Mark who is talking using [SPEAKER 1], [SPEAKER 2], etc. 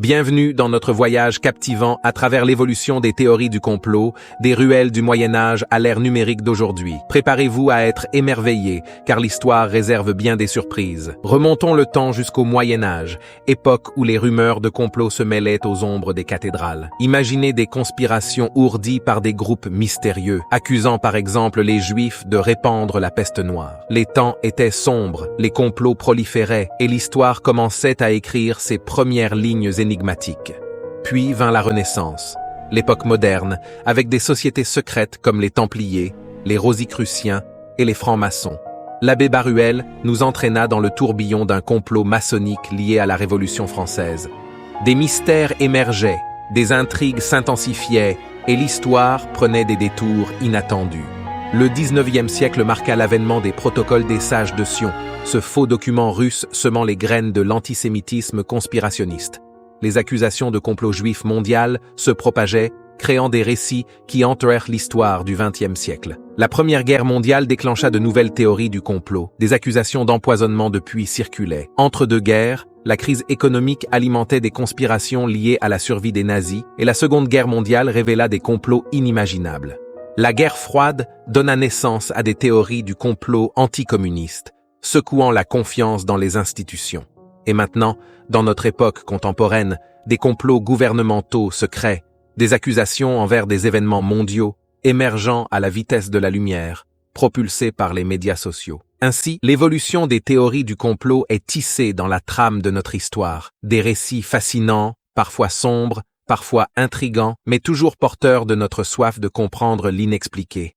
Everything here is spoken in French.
[SPEAKER 1] Bienvenue dans notre voyage captivant à travers l'évolution des théories du complot, des ruelles du Moyen-Âge à l'ère numérique d'aujourd'hui. Préparez-vous à être émerveillés, car l'histoire réserve bien des surprises. Remontons le temps jusqu'au Moyen-Âge, époque où les rumeurs de complot se mêlaient aux ombres des cathédrales. Imaginez des conspirations ourdies par des groupes mystérieux, accusant par exemple les Juifs de répandre la peste noire. Les temps étaient sombres, les complots proliféraient, et l'histoire commençait à écrire ses premières lignes énigmatique. Puis vint la Renaissance, l'époque moderne, avec des sociétés secrètes comme les Templiers, les Rosicruciens et les Francs-maçons. L'abbé Baruel nous entraîna dans le tourbillon d'un complot maçonnique lié à la Révolution française. Des mystères émergeaient, des intrigues s'intensifiaient et l'histoire prenait des détours inattendus. Le 19e siècle marqua l'avènement des protocoles des sages de Sion, ce faux document russe semant les graines de l'antisémitisme conspirationniste. Les accusations de complot juif mondial se propageaient, créant des récits qui entourèrent l'histoire du XXe siècle. La Première Guerre mondiale déclencha de nouvelles théories du complot. Des accusations d'empoisonnement de puits circulaient. Entre deux guerres, la crise économique alimentait des conspirations liées à la survie des nazis, et la Seconde Guerre mondiale révéla des complots inimaginables. La guerre froide donna naissance à des théories du complot anticommuniste, secouant la confiance dans les institutions. Et maintenant, dans notre époque contemporaine, des complots gouvernementaux se créent, des accusations envers des événements mondiaux, émergeant à la vitesse de la lumière, propulsés par les médias sociaux. Ainsi, l'évolution des théories du complot est tissée dans la trame de notre histoire. Des récits fascinants, parfois sombres, parfois intrigants, mais toujours porteurs de notre soif de comprendre l'inexpliqué.